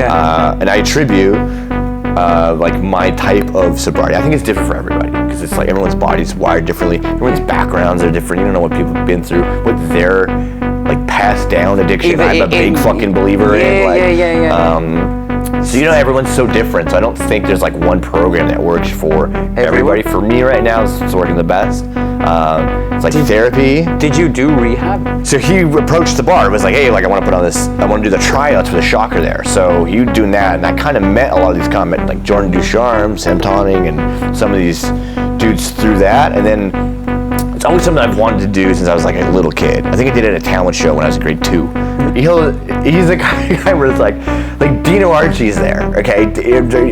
And I attribute like my type of sobriety. I think it's different for everybody because it's like everyone's body's wired differently. Everyone's backgrounds are different. You don't know what people have been through, what their like passed down addiction. I'm a big fucking believer in. Like, so everyone's so different. So I don't think there's like one program that works for everybody. For me right now, it's working the best. It's like therapy. Did you do rehab? So he approached the bar. It was like, hey, like I want to put on this. I want to do the tryouts for the Shocker there. So he was doing that, and I kind of met a lot of these comments, like Jordan Ducharme, Sam Tonning, and some of these dudes through that. And then it's always something I've wanted to do since I was like a little kid. I think I did it at a talent show when I was in grade 2. He's the guy where it's like Dino Archie's there, okay?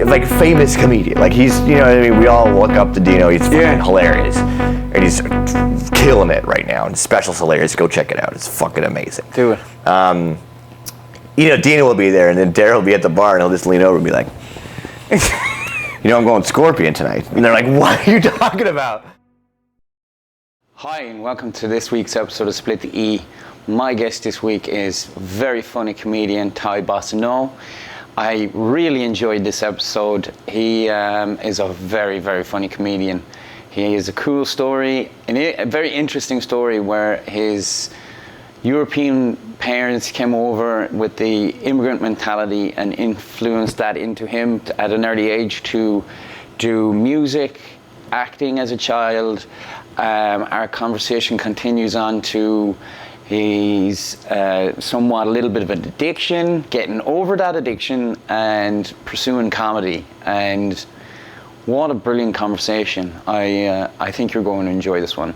Like famous comedian. Like he's, what I mean? We all look up to Dino. He's fucking hilarious. And he's killing it right now. And Special's hilarious. Go check it out. It's fucking amazing. Do it. Dino will be there, and then Daryl will be at the bar, and he'll just lean over and be like, I'm going Scorpion tonight. And they're like, what are you talking about? Hi, and welcome to this week's episode of Split the E. My guest this week is very funny comedian Ty Boissonnault. I really enjoyed this episode. He is a very, very funny comedian. He has a cool story, a very interesting story where his European parents came over with the immigrant mentality and influenced that into him at an early age to do music, acting as a child. Our conversation continues on to he's somewhat a little bit of an addiction, getting over that addiction and pursuing comedy. And what a brilliant conversation. I think you're going to enjoy this one.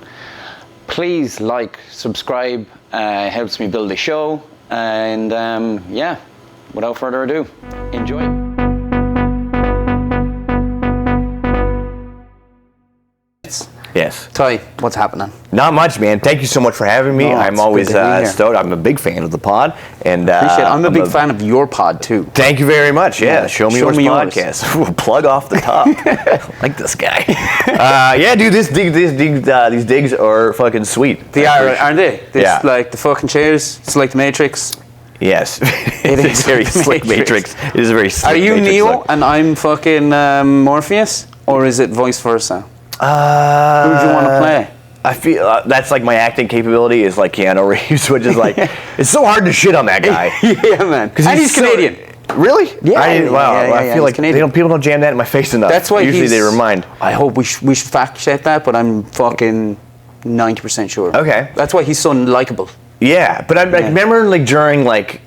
Please like, subscribe, helps me build the show. And without further ado, enjoy. Yes. Ty, what's happening? Not much, man. Thank you so much for having me. I'm always stoked. I'm a big fan of the pod, and appreciate it. I'm a big fan of your pod too. Thank you very much. Yeah, show me yours podcast. We'll plug off the top. Like this guy. Dude. These digs are fucking sweet. They are, aren't they? It's like the fucking chairs. It's like the Matrix. Yes, it is a very slick Matrix. It is a very slick. Are you Matrix Neo look. and I'm fucking Morpheus, or is it vice versa? Who do you want to play? I feel that's like my acting capability is like Keanu Reeves, which is like it's so hard to shit on that guy. Yeah, man. Because he's Canadian. Really? Yeah. I feel like people don't jam that in my face enough. That's why usually they remind. I hope we should fact check that, but I'm fucking 90% sure. Okay. That's why he's so likable. Yeah, but I remember like during like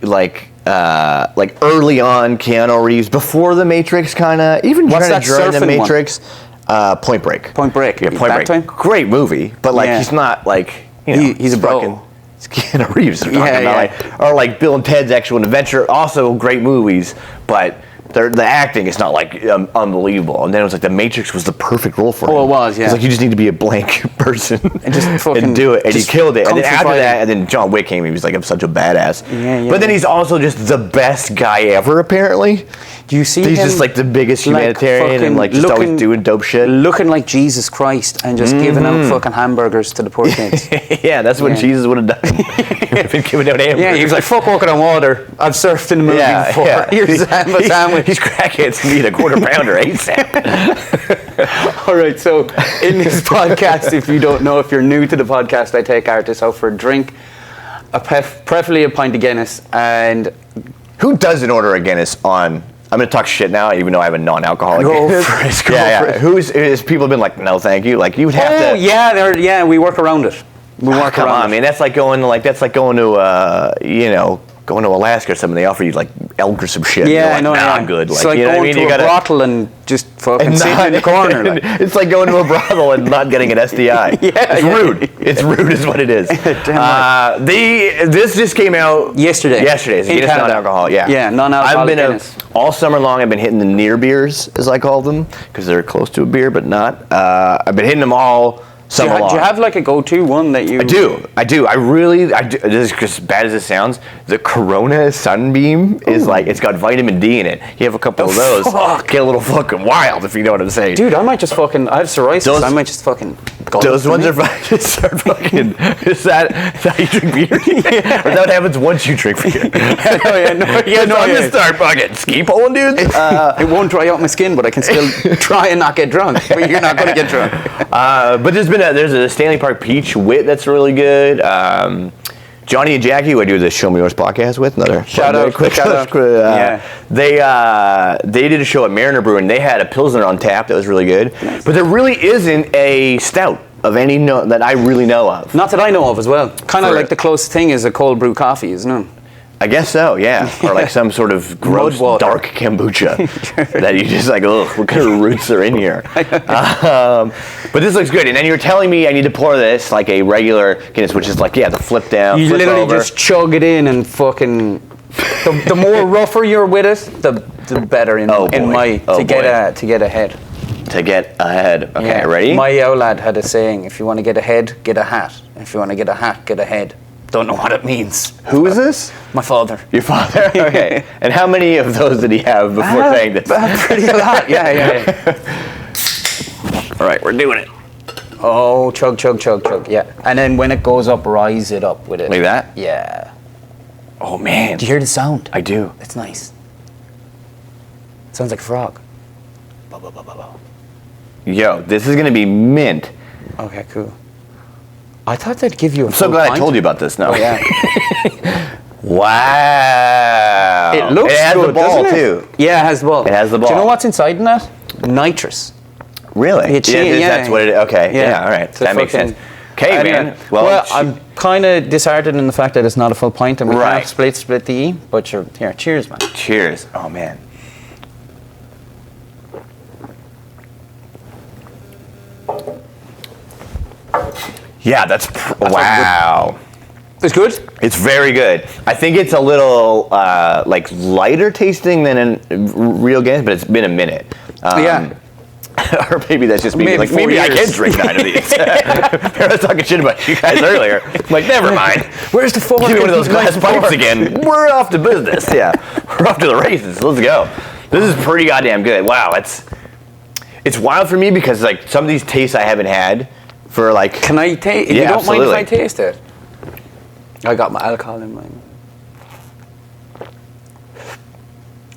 early on Keanu Reeves before the Matrix, kind of even during the Matrix. Point Break. Point Break. Yeah, Point Break. Time? Great movie, but like he's not like he's a bro. It's Keanu Reeves. Or like Bill and Ted's Excellent Adventure, also great movies, but the acting is not like unbelievable. And then it was like The Matrix was the perfect role for him. Oh, it was, yeah. It's like you just need to be a blank person and just fucking and do it. And he killed it. And then after that, and then John Wick came. He was like, I'm such a badass. Yeah. But then he's also just the best guy ever, apparently. Do you see he's just like the biggest humanitarian and like just always doing dope shit. Looking like Jesus Christ and just giving out fucking hamburgers to the poor kids. Yeah, that's what Jesus would have done. He would have been giving out hamburgers. Yeah, he was like, fuck walking on water. I've surfed in the movie before. Yeah. Here's a sandwich. These crackheads need a quarter pounder ASAP. All right, so in this podcast, if you don't know, if you're new to the podcast, I take artists out for a drink, preferably a pint of Guinness. And who doesn't order a Guinness on... I'm going to talk shit now, even though I have a non-alcoholic Guinness. Go for it. Who's people have been like, no, thank you. Like you would have to. Oh yeah, we work around it. Come on, man. That's like going to going to Alaska or something. They offer you like elk or some shit. Yeah, like, I know. I'm good. It's like going to a brothel and just fucking sitting in the corner. Like. It's like going to a brothel and not getting an STI. It's rude. It's rude, is what it is. This just came out yesterday. It's Guinness non-alcohol. Yeah, non-alcoholic Guinness. All summer long, I've been hitting the near beers, as I call them, because they're close to a beer, but not. I've been hitting them all some Do along. you have like a go-to one that you... I do. I do. This is as bad as it sounds. The Corona Sunbeam is like, it's got vitamin D in it. You have a couple of those, get a little fucking wild, if you know what I'm saying. Dude, I might just fucking... I have psoriasis. I might just fucking... Those ones are fine. Start fucking... Is that how you drink beer? Or that happens once you drink beer? I'm gonna start fucking ski poling, dude. It won't dry out my skin, but I can still try and not get drunk. But you're not going to get drunk. But there's a Stanley Park Peach Wit that's really good. Johnny and Jackie, who I do the Show Me Yours podcast with, another shout out. They did a show at Mariner Brew, and they had a Pilsner on tap that was really good. Nice. But there really isn't a stout of any that I really know of. Not that I know of as well. Kind of like the closest thing is a cold brew coffee, isn't it? I guess so, yeah. Or like some sort of gross, dark kombucha that you just like, ugh, what kind of roots are in here? But this looks good. And then you're telling me I need to pour this like a regular Guinness, which is like, the flip down, you flip literally over. just chug it in and fucking... The more rougher you're with it, the better to get ahead. To get ahead. Okay, ready? My old lad had a saying, if you want to get ahead, get a hat. If you want to get a hat, get ahead. Don't know what it means. Who is this? My father. Your father? Okay. And how many of those did he have before saying this? Pretty a lot, yeah. All right, we're doing it. Oh, chug, yeah. And then when it goes up, rise it up with it. Like that? Yeah. Oh, man. Do you hear the sound? I do. It's nice. Sounds like a frog. Yo, this is going to be mint. Okay, cool. I thought they'd give you a I'm so glad I told you about this now. Oh, yeah. Wow. It looks good, it has good, the ball, doesn't it? too. Yeah, it has the ball. It has the ball. Do you know what's inside in that? Nitrous. Really? That's what it is. Okay, yeah, all right. So that makes sense. Okay, man. Well, I'm kind of disheartened in the fact that it's not a full pint and we can't split the E, but here, cheers, man. Cheers. Oh, man. Yeah, wow. It's good? It's very good. I think it's a little like lighter tasting than in real Guinness, but it's been a minute. Or maybe that's just me. Maybe I can drink 9 of these. I was talking shit about you guys earlier. I'm like, never mind. Where's the fork? Give me one of those glass pipes again. We're off to business. Yeah, we're off to the races. Let's go. This is pretty goddamn good. Wow, it's wild for me because like some of these tastes I haven't had for like. Can I taste? Yeah, you don't absolutely. mind if I taste it? I got my alcohol in mine.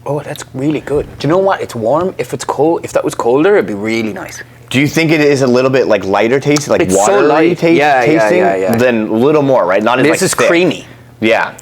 Oh, that's really good. Do you know what? It's warm. If it's cold, if that was colder, it'd be really nice. Do you think it is a little bit like lighter tasting, like watery tasting? Yeah. Then a little more, right? Not as this like is thick. creamy. Yeah.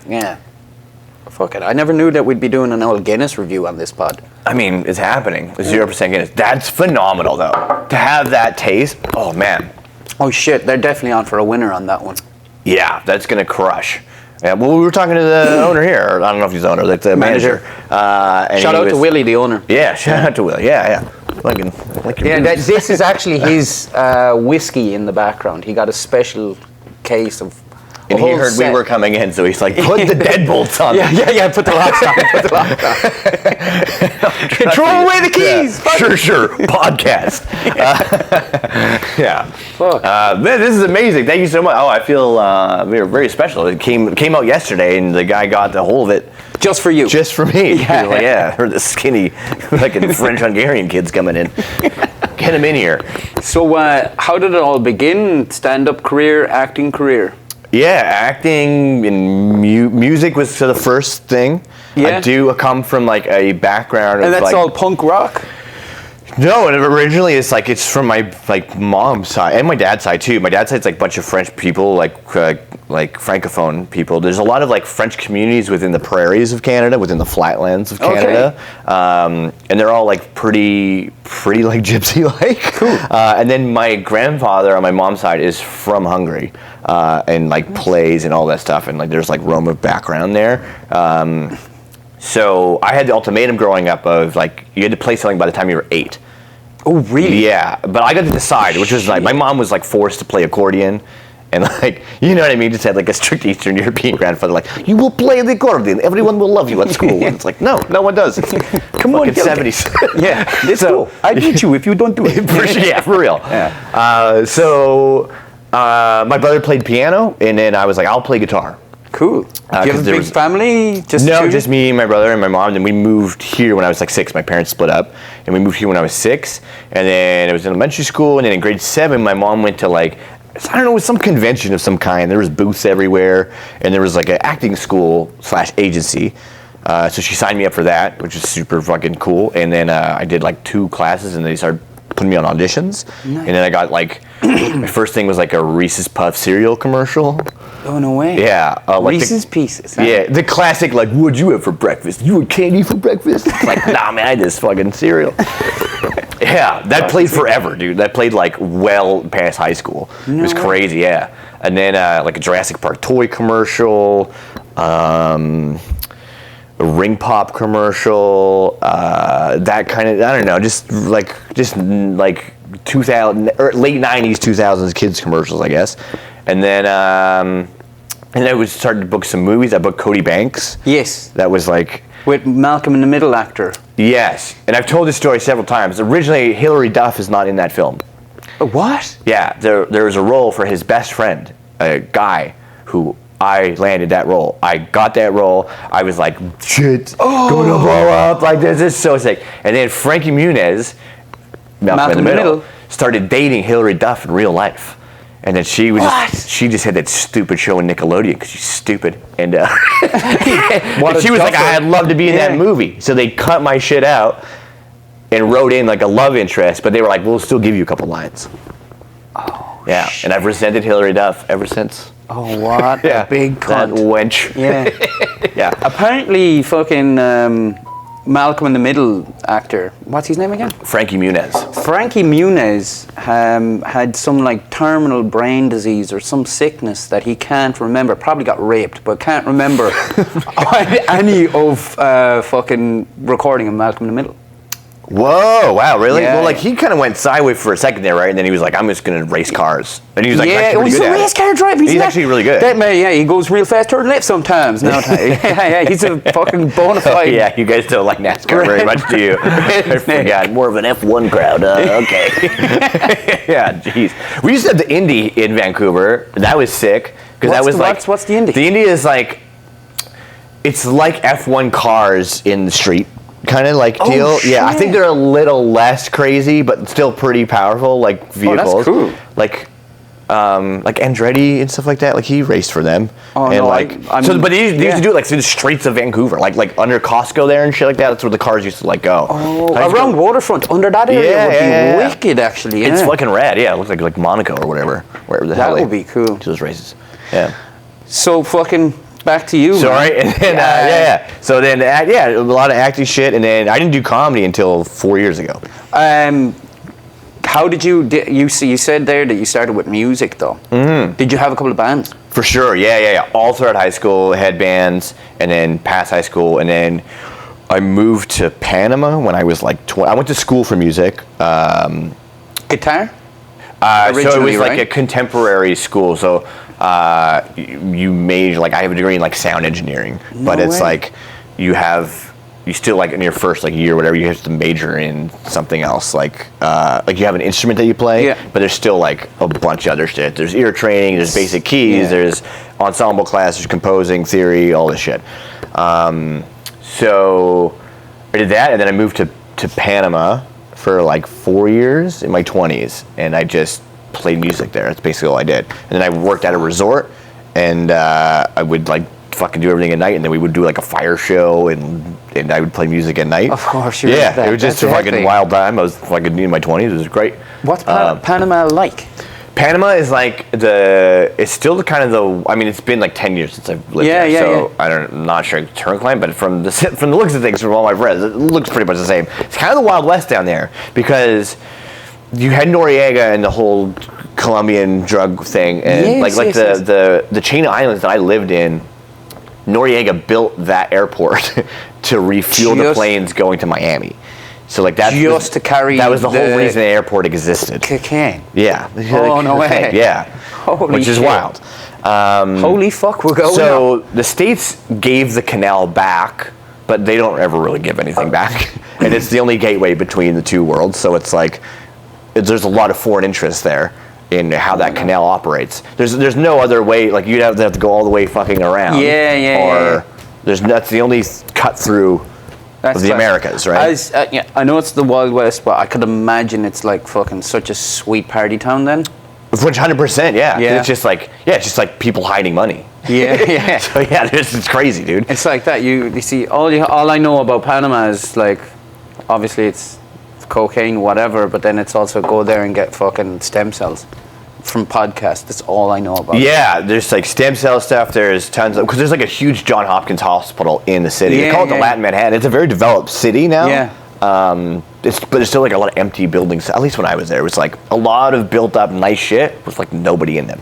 Fuck it. I never knew that we'd be doing an old Guinness review on this pod. I mean, it's happening. 0% Guinness. That's phenomenal, though. To have that taste, oh man. Oh shit, they're definitely on for a winner on that one. Yeah, that's gonna crush. Yeah, well, we were talking to the owner here. Or I don't know if he's the owner, like the manager. And shout out to Willie, the owner. Yeah, shout out to Willie. Yeah. This is actually his whiskey in the background. He got a special case of. And he heard we were coming in, so he's like, put the deadbolts on. Yeah, put the locks on. Throw away the keys. Yeah. Sure. Podcast. Yeah. Fuck. Man, this is amazing. Thank you so much. Oh, I feel very special. It came out yesterday, and the guy got the whole of it. Just for you. Just for me. Yeah. Heard the skinny, fucking French-Hungarian kids coming in. Get him in here. So, how did it all begin? Stand-up career, acting career? Yeah, acting and music was the first thing. Yeah. I come from like a background and of that's like, all punk rock? No, and originally it's from my like mom's side and my dad's side too. My dad's side's like a bunch of French people, like francophone people. There's a lot of like French communities within the prairies of Canada, within the flatlands of Canada, and they're all like pretty like gypsy-like. Cool. And then my grandfather on my mom's side is from Hungary, and like plays and all that stuff, and like there's like Roma background there. So I had the ultimatum growing up of like you had to play something by the time you were 8. Oh, really? Yeah, but I got to decide, which was like my mom was like forced to play accordion, And like, you know what I mean? Just had like a strict Eastern European grandfather, like, you will play the accordion, everyone will love you at school. And it's like, no one does. Come on, 70s. Yeah, it's cool. I beat you if you don't do it. Yeah, for real. Yeah. My brother played piano, and then I was like, I'll play guitar. Cool. Do you have a big family? Just me, my brother, and my mom. Then we moved here when I was like 6. My parents split up, and we moved here when I was 6. And then it was in elementary school, and then in grade 7, my mom went to like, I don't know, it was some convention of some kind. There was booths everywhere, and there was like an acting school / agency. So she signed me up for that, which is super fucking cool. And then I did like 2 classes, and they started putting me on auditions. Nice. And then I got like, my first thing was like a Reese's Puff cereal commercial. Oh, no way. Yeah. Like Reese's Pieces. Huh? Yeah, the classic, like, what'd you have for breakfast? You had candy for breakfast? It's like, nah, man, I had this fucking cereal. Yeah, that played forever, dude. That played like well past high school. It was crazy, yeah. And then like a Jurassic Park toy commercial, a Ring Pop commercial, that kind of, I don't know, just like 2000 or late 90s, 2000s kids commercials, I guess. And then I was starting to book some movies. I booked Cody Banks. Yes. That was like, with Malcolm in the Middle actor. Yes, and I've told this story several times. Originally, Hilary Duff is not in that film. What? Yeah, there was a role for his best friend, a guy who I landed that role. I got that role. I was like, shit, going to blow up like this. This is so sick. And then Frankie Muniz, Malcolm in the Middle, started dating Hilary Duff in real life. And then she just had that stupid show in Nickelodeon because she's stupid. And and she was like, I'd love to be in that movie. So they cut my shit out and wrote in like a love interest, but they were like, we'll still give you a couple lines. Oh, yeah. shit. And I've resented Hilary Duff ever since. Oh, what a big cunt. That wench. Yeah. Yeah. Apparently fucking Malcolm in the Middle actor, what's his name again? Frankie Muniz. Frankie Muniz had some like terminal brain disease or some sickness that he can't remember. Probably got raped, but can't remember any of fucking recording of Malcolm in the Middle. Whoa, wow, really? Yeah. Well, like, he kind of went sideways for a second there, right? And then he was like, I'm just going to race cars. And he was like, he's a race car driver. He's actually really good. He goes real fast turn left sometimes. He's a fucking bona fide. Yeah, you guys don't like NASCAR very much, do you? I forgot. More of an F1 crowd. Okay. Yeah, jeez. We used to have the Indy in Vancouver. That was sick. What's the Indy? The Indy is like, it's like F1 cars in the street. Kind of like deal. Shit. Yeah, I think they're a little less crazy, but still pretty powerful, like vehicles. Oh, that's cool. Like Andretti and stuff like that. Like he raced for them. Oh, and no, but they used to do it like through the streets of Vancouver, like under Costco there and shit like that. That's where the cars used to like go. Oh, around Waterfront, under that area would be wicked, actually. Yeah. It's fucking rad. Yeah, it looks like Monaco or whatever, wherever the hell. That would be cool. To those races. Yeah. So fucking. Back to you. Sorry, and then So then, a lot of acting shit, and then I didn't do comedy until 4 years ago. How did you said there that you started with music though? Mm-hmm. Did you have a couple of bands? For sure, yeah. All throughout high school, I had bands, and then past high school, and then I moved to Panama when I was like 20. I went to school for music. Guitar? So it was like a contemporary school. So you major, like I have a degree in like sound engineering, but it's like you still like in your first like year, whatever, you have to major in something else. Like you have an instrument that you play, but there's still like a bunch of other shit. There's ear training, there's basic keys, there's ensemble class, there's composing theory, all this shit. So I did that, and then I moved to Panama for like 4 years in my 20s, and I just played music there. That's basically all I did. And then I worked at a resort, and I would like fucking do everything at night, and then we would do like a fire show, and I would play music at night. Of course, it was just a fucking wild time. I was fucking in my 20s. It was great. What's Panama like? Panama is like it's still I mean, it's been like 10 years since I've lived there, so I'm not sure turn client, but from the looks of things from all my friends, it looks pretty much the same. It's kind of the Wild West down there, because you had Noriega and the whole Colombian drug thing, and the chain of islands that I lived in, Noriega built that airport to refuel the planes going to Miami. So like that just to carry. That was the whole reason the airport existed. Cocaine. Yeah. Oh no way. Yeah. Holy which is shit. wild. Holy fuck, we're going. So the states gave the canal back, but they don't ever really give anything back, and it's the only gateway between the two worlds. So it's like there's a lot of foreign interest there in how that canal operates. There's no other way. Like you'd have to go all the way fucking around. Or that's the only cut through of the Americas, right? I know it's the Wild West, but I could imagine it's like fucking such a sweet party town then. 100%, yeah. It's just like people hiding money. Yeah. So yeah, it's crazy, dude. It's like that. You see, all I know about Panama is like, obviously it's cocaine, whatever, but then it's also go there and get fucking stem cells from podcasts. That's all I know about. Yeah, there's like stem cell stuff. There's tons of, because there's like a huge Johns Hopkins hospital in the city. They call it the Latin Manhattan. It's a very developed city now. Yeah. But there's still like a lot of empty buildings. At least when I was there, it was like a lot of built up nice shit with like nobody in them.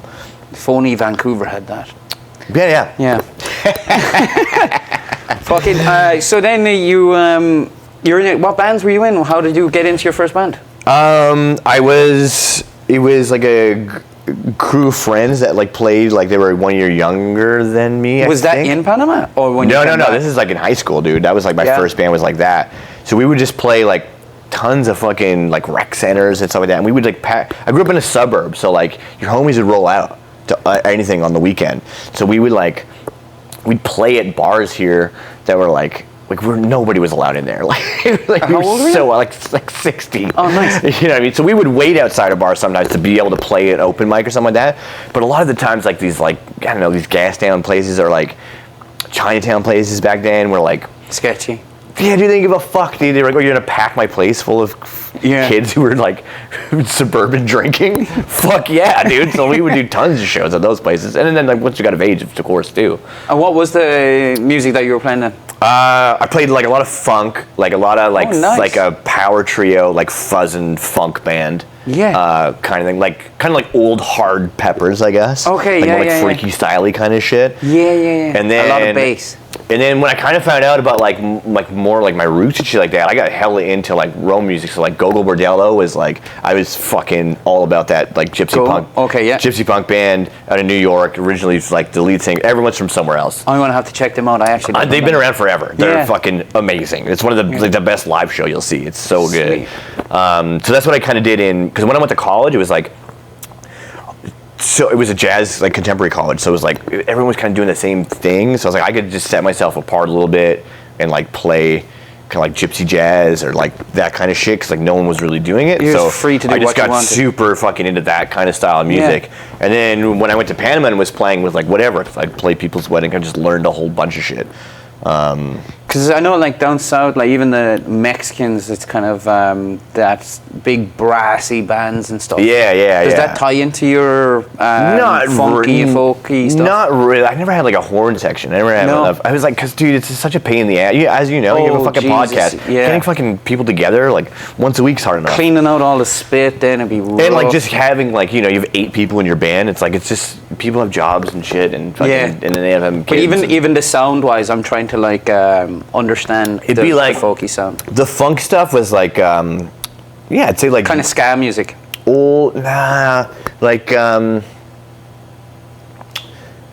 If only Vancouver had that. Yeah. Fucking. So then you're in what bands were you in? How did you get into your first band? It was like a crew of friends that like played, like they were 1 year younger than me. Was that in Panama or when? No. This is like in high school, dude. That was like my first band was like that. So we would just play like tons of fucking like rec centers and stuff like that. And we would like I grew up in a suburb, so like your homies would roll out to anything on the weekend. So we'd play at bars here that were like nobody was allowed in there. Like How old were you? So like 16. Oh, nice. You know what I mean? So we would wait outside of bars sometimes to be able to play an open mic or something like that. But a lot of the times, like these like I don't know, these gas down places or like Chinatown places back then were like sketchy. Yeah, dude, they didn't give a fuck, dude. They were like, oh, you're gonna pack my place full of kids who were like suburban drinking? Fuck yeah, dude. So we would do tons of shows at those places. And then like once you got of age, of course, too. And what was the music that you were playing then? I played like a lot of funk, like a lot of like nice. like a power trio, like fuzz and funk band. Yeah. Kind of thing, kind of like old Hard Peppers, I guess. Okay, like more like freaky styley kind of shit. Yeah. And then a lot of bass. And then when I kind of found out about like more like my roots and shit like that, I got hella into like Rome music. So like Gogo Bordello was like, I was fucking all about that like gypsy punk. Okay, yeah. Gypsy punk band out of New York. Originally like the lead singer, everyone's from somewhere else. I'm gonna have to check them out. I actually don't they've been around forever. They're fucking amazing. It's one of the like the best live show you'll see. It's so good. So that's what I kind of did because when I went to college, it was like. So it was a jazz, like contemporary college. So it was like everyone was kind of doing the same thing. So I was like, I could just set myself apart a little bit and like play kind of like gypsy jazz or like that kind of shit. Because like no one was really doing it. You're free to do what you wanted. I just got super fucking into that kind of style of music. Yeah. And then when I went to Panama and was playing with like whatever, cause I'd play people's wedding, I just learned a whole bunch of shit. Because I know like down south, like even the Mexicans, it's kind of that big brassy bands and stuff. Yeah. Does that tie into your funky, folky stuff? Not really. I never had like a horn section. I never had enough. I was like, because dude, it's just such a pain in the ass. As you know, you have a fucking podcast. Yeah. Getting fucking people together like once a week's hard enough. Cleaning out all the spit, then it'd be rough. And like just having like you have 8 people in your band. It's like it's just people have jobs and shit and fucking, and then they have kids. But even the sound wise, I'm trying to like understand it'd be like the folky sound. The funk stuff was like I'd say like kind of ska music.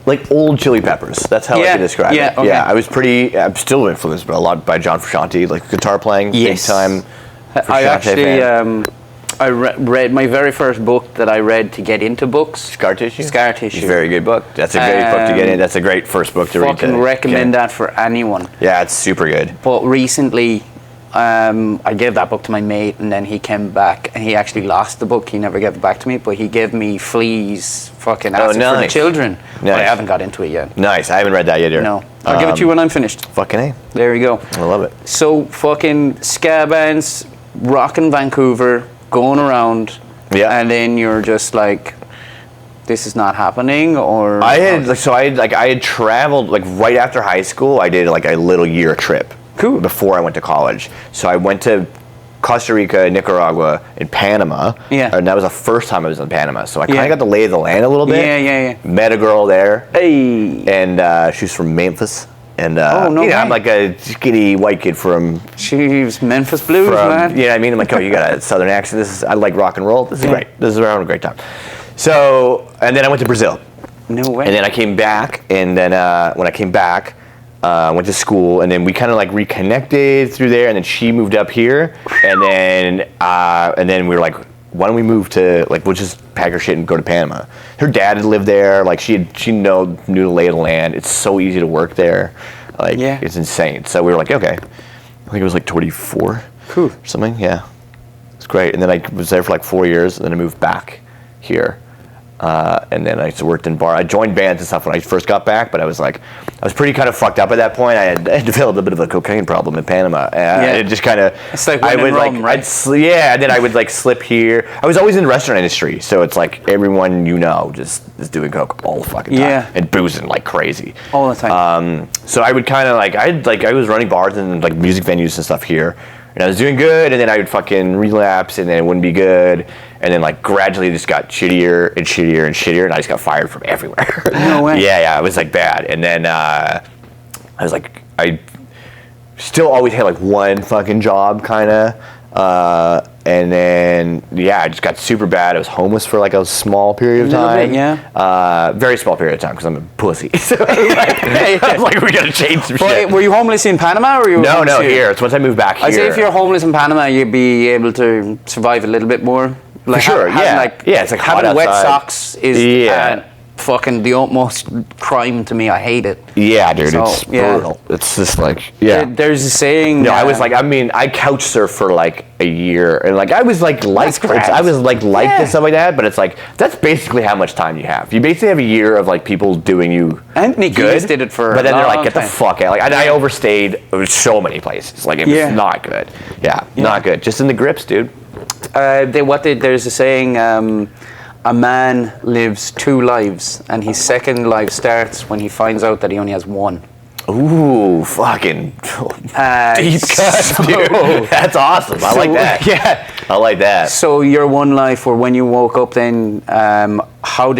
Like old Chili Peppers. That's how I can describe it. Okay. Yeah, I'm still influenced by a lot by John Frusciante, like guitar playing, big time. I actually I read my very first book that I read to get into books. Scar Tissue? Scar Tissue. It's a very good book. That's a great book to get in. That's a great first book to read. Fucking recommend that for anyone. Yeah, it's super good. But recently, I gave that book to my mate, and then he came back, and he actually lost the book. He never gave it back to me, but he gave me Flea's fucking Acid for the Children. Nice. But I haven't got into it yet. Nice. I haven't read that yet either. No. I'll give it to you when I'm finished. Fucking A. There you go. I love it. So fucking ska bands, rocking Vancouver, going around. Yeah. And then you're just like, this is not happening, or I had traveled like right after high school. I did like a little year trip. Cool. Before I went to college. So I went to Costa Rica, Nicaragua, and Panama. Yeah. And that was the first time I was in Panama. So I kind of got the lay of the land a little bit. Yeah. Met a girl there. Hey. And she was from Memphis. And no way. I'm like a skinny white kid from Jeez, Memphis Blues, man. You know what I mean? I'm like, oh, you got a southern accent. I like rock and roll. This is great. This is we're having a great time. So, and then I went to Brazil. No way. And then I came back, and then when I came back, went to school, and then we kind of like reconnected through there, and then she moved up here, and then we were like, why don't we move to, like, we'll just pack her shit and go to Panama. Her dad had lived there, like she knew the lay of the land. It's so easy to work there, like it's insane. So we were like, okay, I think it was like 24, cool, or something. Yeah, it's great. And then I was there for like 4 years, and then I moved back here. And then I worked in bar. I joined bands and stuff when I first got back, but I was pretty kind of fucked up at that point. I had developed a bit of a cocaine problem in Panama. It just kind of. It's like when in Rome, right? And then I would like slip here. I was always in the restaurant industry, so it's like everyone just is doing coke all the fucking time and boozing like crazy all the time. So I would kind of I was running bars and like music venues and stuff here. And I was doing good, and then I would fucking relapse, and then it wouldn't be good. And then, like, gradually it just got shittier and shittier and shittier, and I just got fired from everywhere. No way. Yeah, it was, like, bad. And then I was, like, I still always had, like, one fucking job, kind of. And then, I just got super bad. I was homeless for, like, a small period of time. Very small period of time, because I'm a pussy. So I was like, we got to change some shit. Were you homeless in Panama, or were you No, here. It's once I moved back here. I'd say if you're homeless in Panama, you'd be able to survive a little bit more. Like, for sure, it's like having wet socks is fucking the utmost crime to me. I hate it. Yeah, dude, it's brutal. It's just like, There's a saying. No, I was like, I couch surfed for like a year, and like I was like liked and stuff like that. But it's like that's basically how much time you have. You basically have a year of like people doing you Anthony good. Kiedis did it for. But then they're like, get the fuck out. Like I overstayed so many places. Like it was not good. Yeah, not good. Just in the grips, dude. There's a saying, a man lives 2 lives, and his second life starts when he finds out that he only has one. Ooh, fucking deep cuts, dude. That's awesome. I like that. Yeah, I like that. So your one life, or when you woke up, then how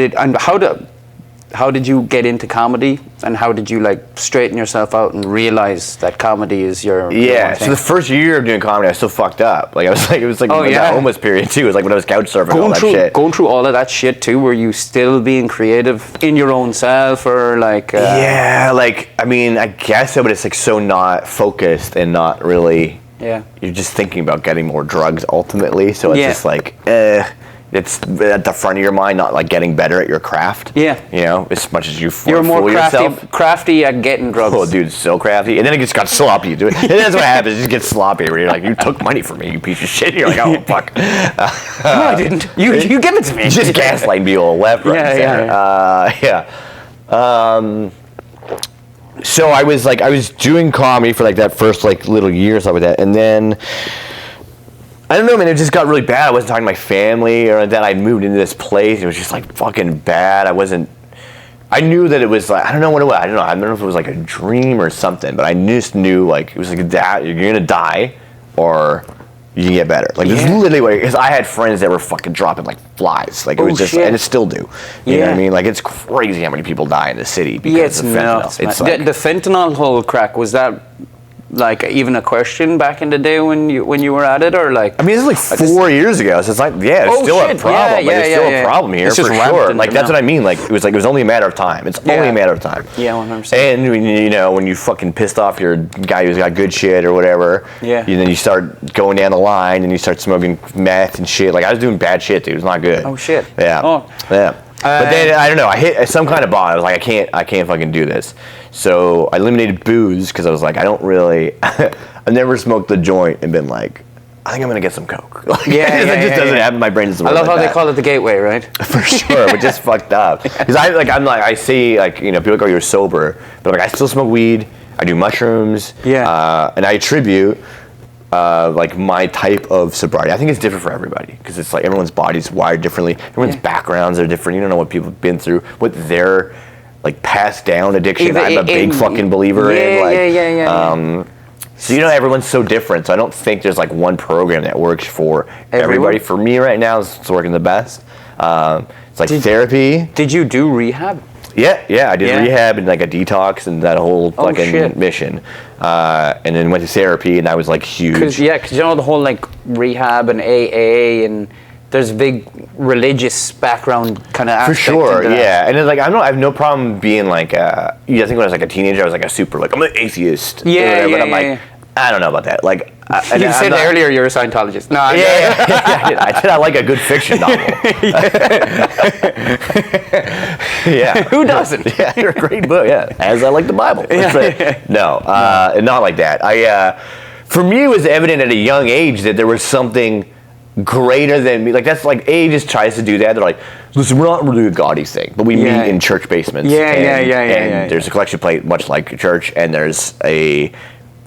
did you get into comedy, and how did you like straighten yourself out and realize that comedy is your thing? So the first year of doing comedy, I was still fucked up. Like it was like that homeless period too. It was like when I was couch surfing and all that shit. Going through all of that shit too. Were you still being creative in your own self, or like? I mean, I guess it, but it's like so not focused and not really. Yeah. You're just thinking about getting more drugs ultimately. So it's just like, it's at the front of your mind, not like getting better at your craft. Yeah. You know, as much as you You're more crafty at getting drugs. Oh, dude, so crafty. And then it just got sloppy. Dude. And that's what happens. It just gets sloppy where you're like, you took money from me, you piece of shit. And you're like, oh, fuck. No, I didn't. You give it to me. You just gaslight me all left, right, so I was doing comedy for like that first like little year or stuff like that. And then I don't know, man, it just got really bad. I wasn't talking to my family, or that I'd moved into this place. It was just like fucking bad. I knew that it was like, I don't know what it was. I don't know if it was like a dream or something, but I just knew like, it was like that, you're gonna die or you can get better. Like it's literally because I had friends that were fucking dropping like flies. Like it was just, and it still do. You know what I mean? Like it's crazy how many people die in the city because of fentanyl. It's like, the fentanyl whole crack, was that like even a question back in the day when you were at it, or like? I mean, this is like 4 years ago, so it's like it's still a problem. It's still a problem here for sure. Like that's what I mean. Like it was only a matter of time. It's only a matter of time. Yeah, 100%. And when you fucking pissed off your guy who's got good shit or whatever, then you start going down the line and you start smoking meth and shit. Like I was doing bad shit, dude. It was not good. Oh shit. Yeah. Oh. Yeah. But then I don't know. I hit some kind of bond. I was like, I can't fucking do this. So I eliminated booze because I was like, I don't really. I've never smoked the joint and been like, I think I'm gonna get some coke. Like, it just doesn't happen. My brain doesn't work. I love like how that. they call it the gateway, right? For sure, but just fucked up. Because I see people go, you're sober, but like I still smoke weed. I do mushrooms. Yeah. And I attribute. Like my type of sobriety. I think it's different for everybody because it's like everyone's body's wired differently. Everyone's backgrounds are different. You don't know what people have been through, what their like passed down addiction. I'm a big fucking believer in. So everyone's so different. So I don't think there's like one program that works for everybody. For me right now, it's working the best. It's like therapy. Did you do rehab? Yeah. I did Yeah. rehab and like a detox and that whole fucking shit. mission. And then went to therapy, and that was like huge. Because you know the whole like rehab and AA, and there's a big religious background kind of For aspect. sure, into that. yeah. And it's like I have no problem being like I think when I was like a teenager, I was like a super like I'm an atheist. Yeah, or whatever, yeah, but I'm yeah, like yeah. I don't know about that. Like You said earlier you're a Scientologist. No, Yeah, I did. I like a good fiction novel. Yeah. Who doesn't? Yeah, they're a great book. Yeah, as I like the Bible. No, not like that. For me, it was evident at a young age that there was something greater than me. Like that's like AA just tries to do that. They're like, listen, we're not really a gaudy thing, but we meet in church basements. And there's a collection plate, much like a church, and there's a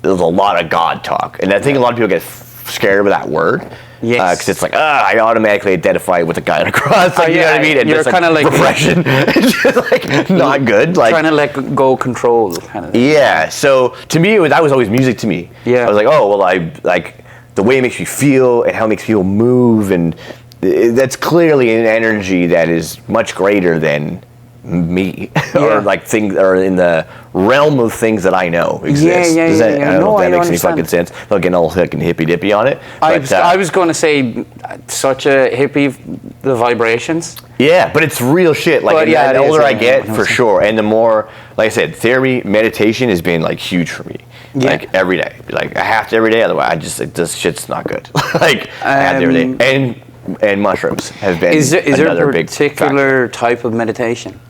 lot of God talk, and I think a lot of people get scared of that word. Yes. Because it's like, I automatically identify with the guy on the cross. Like, you know what I mean? And You're just, kind of like repression. It's just like not good. Like trying to let go control, kind of thing. yeah. So to me, that was always music to me. Yeah. I was like, oh well, I like the way it makes me feel and how it makes people move, and that's clearly an energy that is much greater than me or like things or in the realm of things that I know exist. Yeah. I don't know if that makes any understand. fucking sense. Not getting all fucking hippy dippy on it. But, I was going to say such a hippie, the vibrations. yeah, but it's real shit. Like But yeah, the it is, older I yeah, get, 100%. for sure, and the more, like I said, therapy, meditation has been like huge for me. Yeah. Like every day, like I have to every day. Otherwise, I just like, this shit's not good. Like I have to every day, and mushrooms have been Is there another a big particular type of meditation?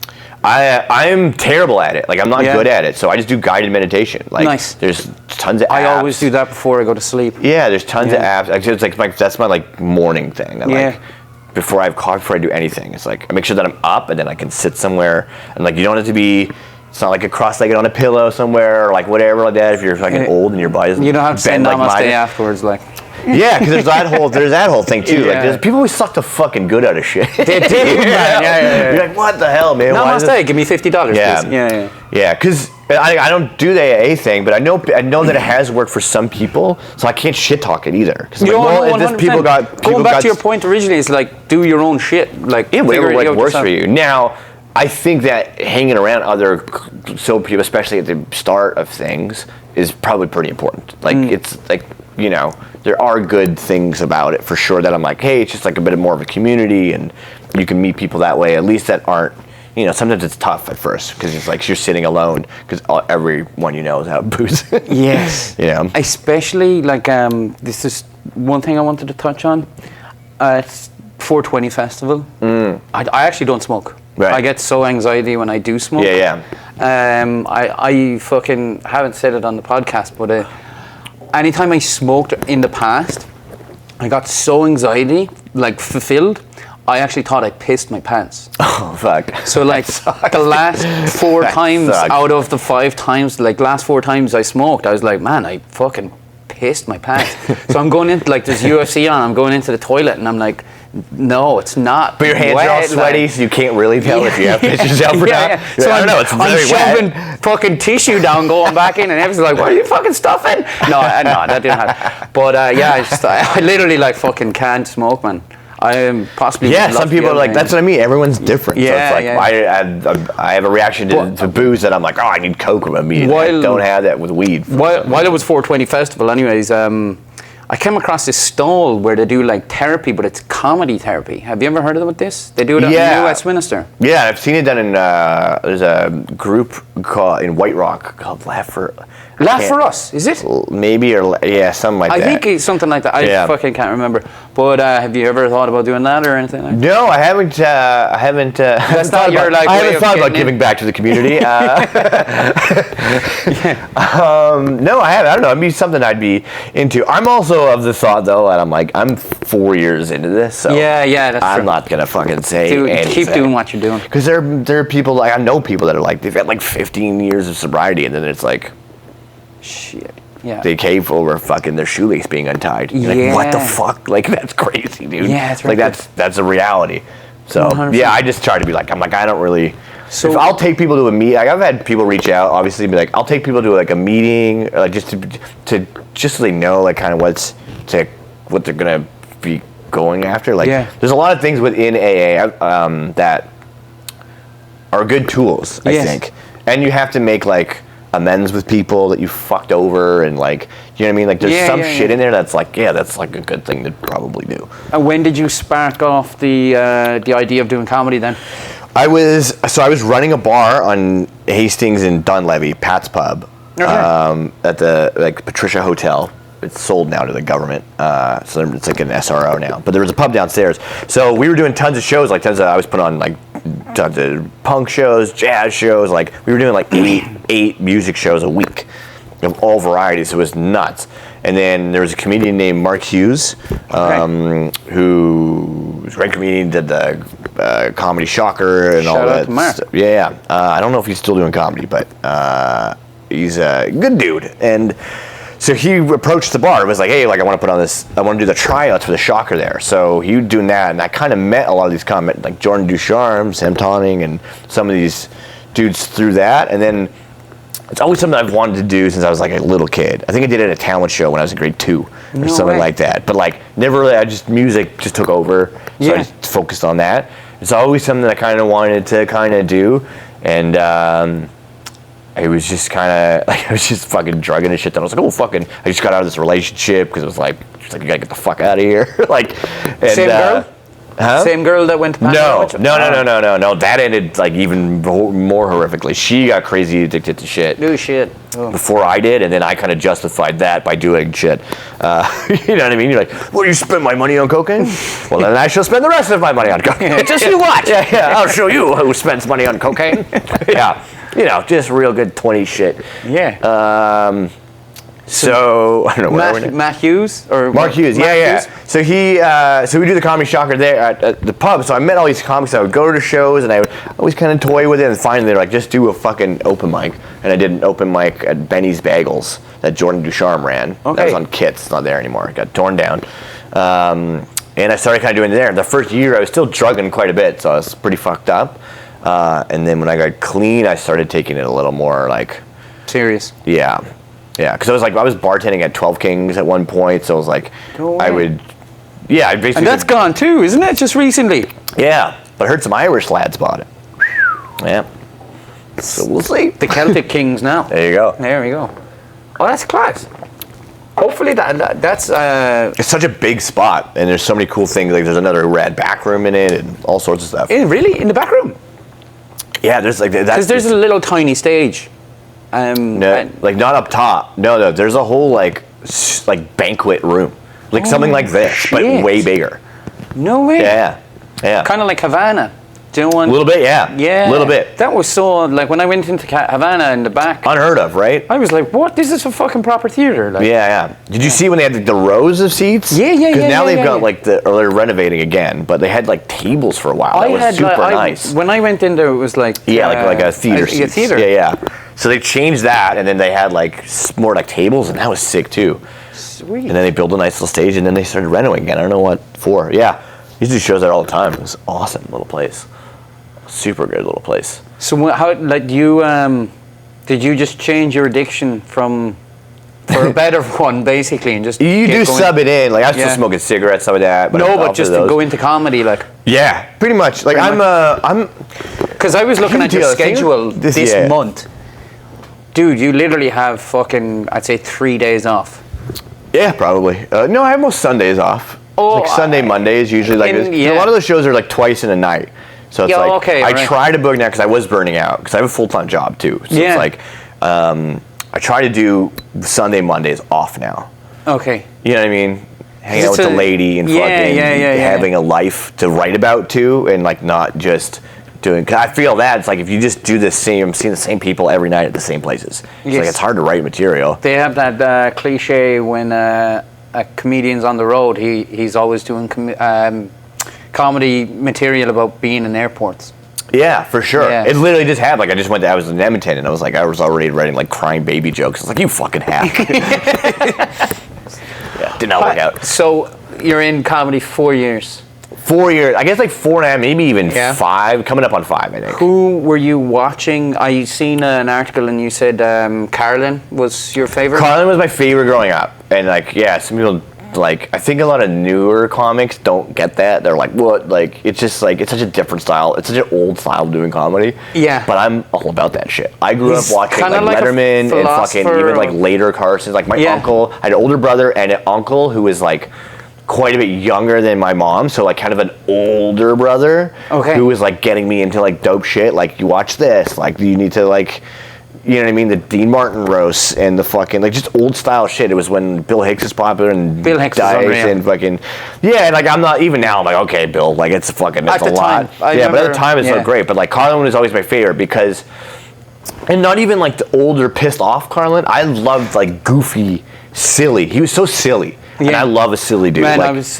I'm terrible at it. Like I'm not Yeah. good at it, so I just do guided meditation. Like Nice. there's tons of apps. I always do that before I go to sleep. Yeah, there's tons of Yeah. apps. Actually, it's like that's my like morning thing. I Yeah. like before I have coffee, before I do anything. It's like I make sure that I'm up, and then I can sit somewhere. And like you don't have to be. It's not like a cross-legged on a pillow somewhere or like whatever like that. If you're fucking Yeah. old and your body doesn't You don't have to say bend like namaste mine. afterwards, like. Yeah, because there's that whole thing too. Yeah. Like there's, people always suck the fucking good out of shit. They do, man. Yeah. You're like, what the hell, man? Why is this- Namaste, give me $50, Yeah. please. Yeah. Yeah, because I don't do the AA thing, but I know that it has worked for some people, so I can't shit talk it either. Because You well, know, this people got going back to your point originally, it's like do your own shit, like yeah, whatever figure it out works for yourself. you. Now, I think that hanging around other people, especially at the start of things, is probably pretty important. Like it's like there are good things about it for sure. That I'm like, hey, it's just like a bit more of a community, and you can meet people that way. At least that aren't. Sometimes it's tough at first because it's like you're sitting alone because everyone you know is out boozing. Yes. Especially like this is one thing I wanted to touch on. It's 420 festival. I actually don't smoke. Right. I get so anxiety when I do smoke. Yeah. I fucking haven't said it on the podcast, but anytime I smoked in the past, I got so anxiety, like fulfilled, I actually thought I pissed my pants. Oh fuck. So like the last 4 times sucks. out of the 5 times, like last 4 times I smoked, I was like, man, I fucking pissed my pants. So I'm going into like there's UFC on, I'm going into the toilet and I'm like, no, it's not. But your hands are all wet, sweaty, like- so you can't really tell if you have pissed yourself or not. So I don't know, it's I'm very shoving wet. fucking tissue down, going back in, and everyone's like, "What are you fucking stuffing?" No, that didn't happen. But I literally like fucking can't smoke, man. I am possibly. Yeah, some people are like, that's what I mean. Everyone's different. Yeah, so it's like I have a reaction to booze that I'm like, I need Coke with me. I don't have that with weed. While it was 420 festival, anyways, I came across this stall where they do like therapy, but it's comedy therapy. Have you ever heard about this? They do it in New Westminster. Yeah, I've seen it done in. There's a group in White Rock called Laugh for Us, is it? Maybe something like that. I think it's something like that. I fucking can't remember. But have you ever thought about doing that or anything like that? No, I haven't. I haven't. That's not your like. I haven't thought about giving back to the community. No, I haven't. I don't know. It'd be something I'd be into. I'm also of the thought though, and I'm like, I'm 4 years into this, so yeah, that's I'm true. not gonna fucking say anything. Keep doing what you're doing. Because there are people like I know people that are like they've got like 15 years of sobriety, and then it's like. Shit. Yeah. They cave over fucking their shoelace being untied. You're like, what the fuck? Like that's crazy, dude. Yeah, it's like right. that's a reality. So 100%. yeah, I just try to be like, I don't really. So if I'll take people to a meet. Like I've had people reach out, obviously, be like, I'll take people to like a meeting, or like just so they know like kind of what they're gonna be going after. Like, there's a lot of things within AA that are good tools, I think. And you have to make like amends with people that you fucked over, and like, you know what I mean? Like there's some shit in there that's like, that's like a good thing to probably do. And when did you spark off the idea of doing comedy then? I was running a bar on Hastings and Dunlevy, Pat's Pub, at the like Patricia Hotel. It's sold now to the government, so it's like an SRO now. But there was a pub downstairs, so we were doing tons of shows. Like I was putting on like tons of punk shows, jazz shows. Like we were doing like eight music shows a week of all varieties. It was nuts. And then there was a comedian named Mark Hughes, who was a great comedian, did the Comedy Shocker and all that. Shout out to Mark. Stuff. Yeah. I don't know if he's still doing comedy, but he's a good dude. And so he approached the bar. It was like, hey, like I want to put on this. I want to do the tryouts for the Shocker there. So he was doing that, and I kind of met a lot of these comics, like Jordan Ducharme, Sam Tonning, and some of these dudes through that. And then it's always something I've wanted to do since I was like a little kid. I think I did it at a talent show when I was in grade 2 or something like that. But like never really. Music just took over, so I just focused on that. It's always something that I kind of wanted to kind of do, and. I was just kind of, like, I was just fucking drugging and shit. Then I was like, oh, fucking, I just got out of this relationship because it was like, she's like, you gotta get the fuck out of here. Like, and, same girl? Huh? Same girl that went to No. That ended, like, even more horrifically. She got crazy addicted to shit. Do shit. Oh. Before I did, and then I kind of justified that by doing shit. You know what I mean? You're like, well, you spend my money on cocaine? Well, then I shall spend the rest of my money on cocaine. Just you watch. Yeah, I'll show you who spends money on cocaine. Yeah. You know, just real good 20 shit. Yeah. So I don't know. Matt Hughes or Mark Hughes. Hughes? So so we do the Comedy Shocker there at the pub. So I met all these comics. I would go to shows and I would always kind of toy with it. And finally they're like, just do a fucking open mic. And I did an open mic at Benny's Bagels that Jordan Ducharme ran. Okay. That was on Kits. It's not there anymore. It got torn down. And I started kind of doing it there. The first year I was still drugging quite a bit, so I was pretty fucked up. And then when I got clean, I started taking it a little more like serious. Yeah, because I was bartending at 12 Kings at one point, so I was like, I basically. And that's gone too, isn't it? Just recently. Yeah, but I heard some Irish lads bought it. Yeah, so we'll see. The Celtic Kings now. There you go. There we go. Oh, that's class. Hopefully that's. It's such a big spot, and there's so many cool things. Like there's another rad back room in it, and all sorts of stuff. Really, in the back room? Yeah, there's like that. Because there's a little tiny stage. No, like not up top. No, there's a whole like banquet room, like something like this, but way bigger. No way. Yeah. Kind of like Havana. Do you know one? A little bit, yeah. Yeah. A little bit. That was so, like, when I went into Havana in the back. Unheard of, right? I was like, what? This is a fucking proper theater. Like, yeah. Did you see when they had the rows of seats? Yeah. Because now they've got, like, or they're renovating again, but they had, like, tables for a while. That was super nice. When I went in there, it was like... Yeah, like a theater seat. A theater. Yeah. So they changed that, and then they had, like, more, like, tables, and that was sick, too. Sweet. And then they built a nice little stage, and then they started renovating again. I don't know what for. Yeah. They used to do shows there all the time. It was an awesome little place. Super good little place. So how, like, did you just change your addiction for a better one, basically, and just you do sub it in? Like I was still smoking cigarettes, some of that. But no, but just to go into comedy, like. Yeah, pretty much. Like I'm. Because I was looking at your schedule this month, dude. You literally have fucking, I'd say, 3 days off. Yeah, probably. No, I have most Sundays off. Oh, like Sunday, Mondays usually. Like a lot of the shows are like twice in a night. So it's I try to book now because I was burning out because I have a full-time job too. So it's like I try to do Sunday, Mondays off now. Okay. You know what I mean? Hanging out with the lady and fucking having a life to write about too, and like not just doing. Cause I feel that it's like if you just do the same, seeing the same people every night at the same places, it's like it's hard to write material. They have that cliche when a comedian's on the road, he's always doing comedy material about being in airports. Yeah, for sure. Yeah. It literally just happened. Like I was in Edmonton and I was already writing like crying baby jokes. I was like, you fucking hack. Did not work out. So you're in comedy 4 years. 4 years. I guess like 4.5, maybe even 5. Coming up on 5, I think. Who were you watching? I seen an article and you said Carlin was your favorite? Carlin was my favorite growing up. And like, some people like, I think a lot of newer comics don't get that. They're like, what? Like, it's just like, it's such a different style. It's such an old style of doing comedy. Yeah. But I'm all about that shit. I grew up watching like Letterman and fucking even like later Carson's. Like my uncle, I had an older brother and an uncle who was like quite a bit younger than my mom, so like kind of an older brother who was like getting me into like dope shit. Like, you watch this, like you need to like, you know what I mean, the Dean Martin roasts and the fucking like just old style shit. It was when Bill Hicks was popular and Bill Hicks Dice and fucking and like I'm not even now. I'm like, okay, Bill, like it's fucking it's a lot. But at the time it's so great. But like Carlin was always my favorite because, and not even like the older pissed off Carlin. I loved like goofy, silly. He was so silly. Yeah. And I love a silly dude. Man, like, I was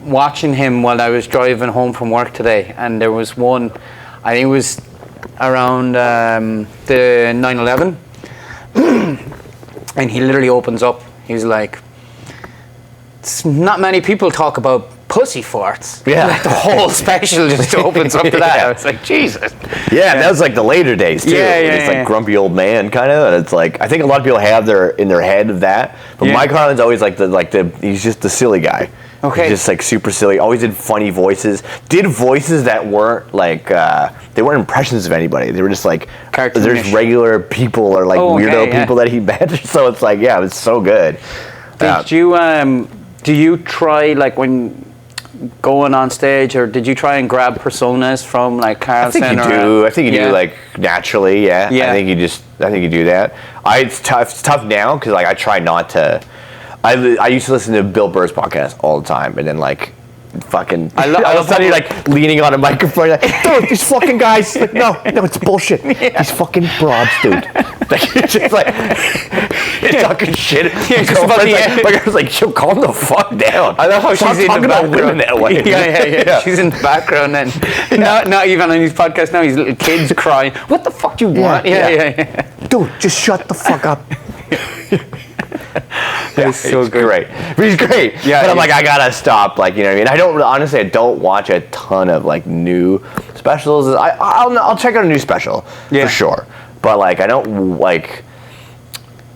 watching him while I was driving home from work today, and there was one, I think it was around the 9/11, and he literally opens up. He's like, not many people talk about pussy farts. Yeah. Like the whole special just opens up to that. I was like, Jesus. Yeah, that was like the later days too. It's like grumpy old man kind of, and it's like I think a lot of people have in their head of that. But Mike Carlin's always like the he's just the silly guy. Okay. He's just like super silly. Always did funny voices. Did voices that weren't like they weren't impressions of anybody. They were just like there's regular people or like weirdo people that he met. So it's like it was so good. Did you do you try like when going on stage, or did you try and grab personas from like Carlson? I think you do. I think you do like naturally. Yeah. I think you do that. It's tough now because like I try not to. I used to listen to Bill Burr's podcast all the time, and then like fucking I love suddenly like leaning on a microphone like, dude, these fucking guys like no it's bullshit. These fucking broads, dude. Like it's just like talking shit. Like I was like, yo, calm the fuck down. I love how she's in the background. Women that way. Yeah. She's in the background and not even on his podcast now. His little kids crying. What the fuck do you want? Yeah. Dude, just shut the fuck up. He's so great. He's great. Yeah, but I'm like, I gotta stop. Like, you know what I mean? I don't watch a ton of like new specials. I'll check out a new special for sure. But like, I don't like.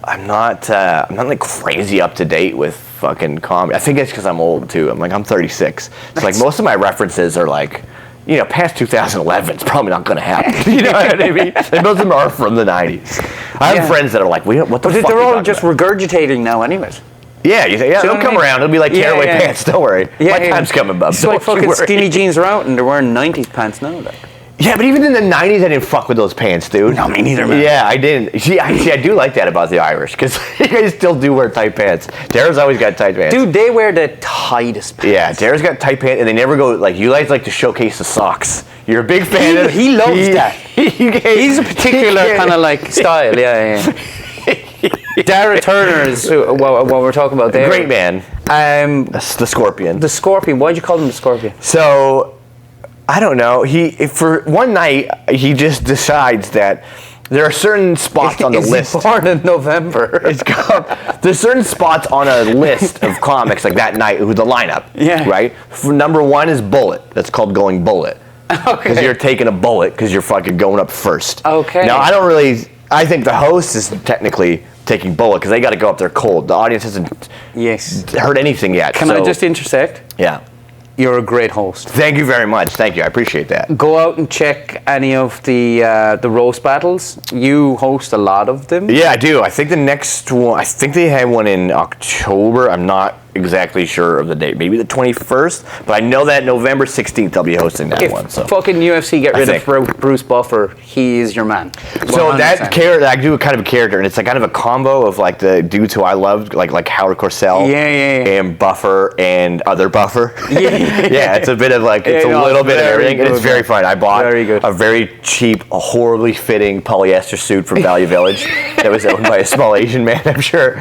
I'm not like crazy up to date with fucking comedy. I think it's because I'm old too. I'm 36. So like most of my references are like, you know, past 2011, it's probably not going to happen. You know what I mean? And most of them are from the 90s. I have friends that are like, what the fuck are you they're all talking just about? regurgitating now anyways. Yeah, you say, they'll come around. It'll be like tearaway pants. Don't worry. My time's coming, bub. So like fucking skinny jeans are out and they're wearing 90s pants now. Like. Yeah, but even in the 90s, I didn't fuck with those pants, dude. No, me neither, man. Yeah, I didn't. See, I do like that about the Irish, because you guys still do wear tight pants. Dara's always got tight pants. Dude, they wear the tightest pants. Yeah, Dara's got tight pants, and they never go, like, you guys like to showcase the socks. You're a big fan of... He loves that. He's a particular kind of, like, style, yeah. Dara Turner is what we're talking about there. Great man. The Scorpion. The Scorpion. Why'd you call him the Scorpion? So... I don't know. For one night, he just decides that there are certain spots on the list. Born in November. There's certain spots on a list of comics like that night with the lineup. Yeah. Right. Number one is Bullet. That's called going Bullet. Okay. Because you're taking a bullet because you're fucking going up first. Okay. Now I think the host is technically taking Bullet because they got to go up there cold. The audience hasn't heard anything yet. Can I just intersect? Yeah. You're a great host. Thank you very much. Thank you. I appreciate that. Go out and check any of the roast battles. You host a lot of them. Yeah, I do. I think the next one, I think they had one in October. I'm not exactly sure of the date. Maybe the 21st. But I know that November 16th I'll be hosting that one. So fucking UFC get rid of Bruce Buffer, he is your man. 100%. So that character, I do kind of a character, and it's like kind of a combo of like the dudes who I loved, like Howard Cosell, and Buffer and other Buffer. Yeah, it's a bit of like it's a little bit of everything, and it's very fun. I bought a very cheap, horribly fitting polyester suit from Value Village that was owned by a small Asian man, I'm sure.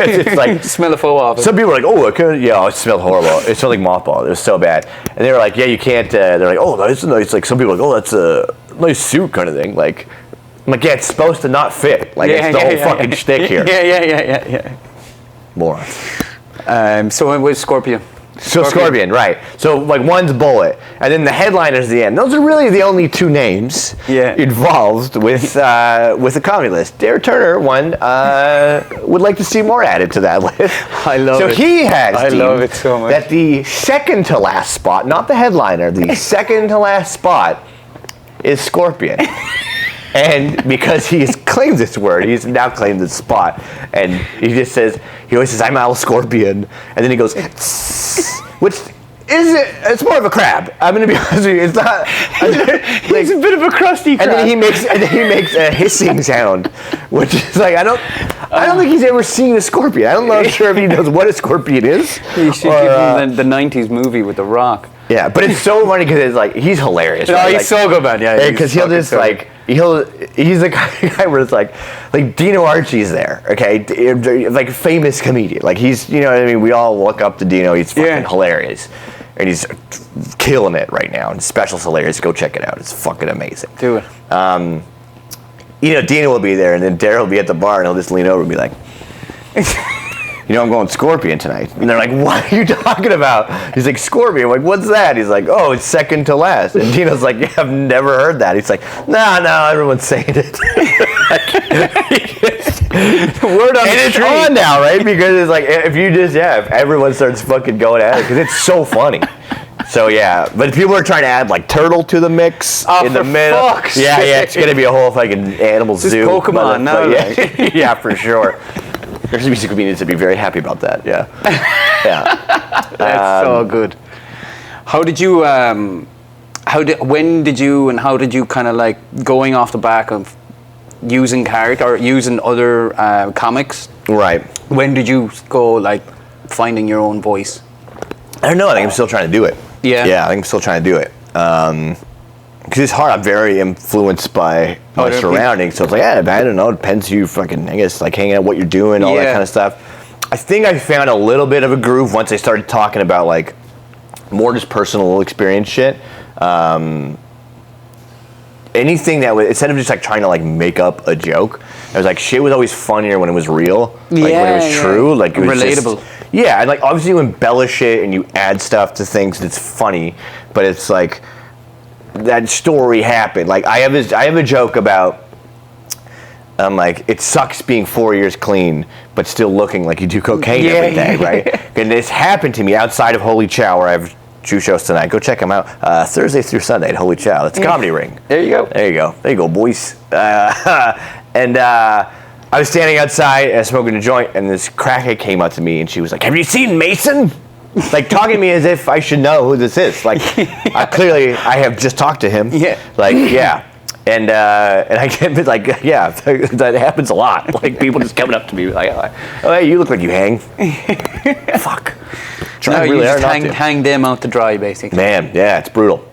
It's like smell the faux off. Some people were like, oh, it smelled horrible. It smelled like mothball. It was so bad. And they were like, yeah, you can't. They're like, oh, that's nice. Like some people are like, oh, that's a nice suit kind of thing. Like, I'm like, yeah, it's supposed to not fit. Like it's the whole fucking shtick here. Yeah. Morons. So it was Scorpion. So Scorpion, right. So like one's Bullet, and then the headliner's the end. Those are really the only two names involved with the comedy list. Dare Turner, one, would like to see more added to that list. I love it. So he has I love it so much. that the second to last spot, not the headliner, the second to last spot is Scorpion. And because he's claimed this word, he's now claimed this spot. And he always says, I'm Al Scorpion. And then he goes, which it's more of a crab. I'm going to be honest with you. It's not. He's a bit of a crusty crab. And then he makes a hissing sound, which is like, I don't think he's ever seen a scorpion. I'm not sure if he knows what a scorpion is. You should give him the 90s movie with The Rock. Yeah, but it's so funny because it's like, he's hilarious. No, right? he's so good, man. Yeah, because he'll just like, he's the guy where it's like Dino Archie's there, okay? Like famous comedian. Like he's, you know what I mean? We all look up to Dino. He's fucking hilarious. And he's killing it right now. And Special's hilarious. Go check it out. It's fucking amazing. Do it. You know, Dino will be there, and then Daryl will be at the bar, and he'll just lean over and be like, you know, I'm going Scorpion tonight. And they're like, what are you talking about? He's like, Scorpion. I'm like, what's that? He's like, oh, it's second to last. And Dino's like, yeah, I've never heard that. He's like, no, everyone's saying it. Word on the street. It's on now, right? Because it's like, if everyone starts fucking going at it, because it's so funny. So yeah, but people are trying to add like turtle to the mix in the middle. Yeah, it's gonna be a whole fucking animal zoo. Pokemon now. Yeah, for sure. There's music comedians to be very happy about that. Yeah, That's so good. How did you? When did you? And how did you kind of like going off the back of using character or using other comics? Right. When did you go like finding your own voice? I don't know. I think I'm still trying to do it. Yeah, I think I'm still trying to do it. Because it's hard. I'm very influenced by my surroundings. So it's like, I don't know. It depends who you fucking, I guess, like hanging out, what you're doing, all that kind of stuff. I think I found a little bit of a groove once I started talking about like more just personal experience shit. Anything that was, instead of just like trying to like make up a joke, I was like, shit was always funnier when it was real. Like when it was true. Like it was relatable. And like obviously you embellish it and you add stuff to things that's funny, but it's like that story happened. Like I have a joke about like it sucks being 4 years clean but still looking like you do cocaine every day, right? And this happened to me outside of Holy Chow, where I have 2 shows tonight. Go check them out. Thursday through Sunday at Holy Chow. That's Comedy Ring. There you go, boys. And I was standing outside and smoking a joint, and this crackhead came up to me, and she was like, "Have you seen Mason?" Like talking to me as if I should know who this is. Like clearly I have just talked to him. And I get like, that happens a lot. Like people just coming up to me like, "Oh, hey, you look like you hang." Fuck. No, you just hang them out to dry, basically. Man, yeah, it's brutal.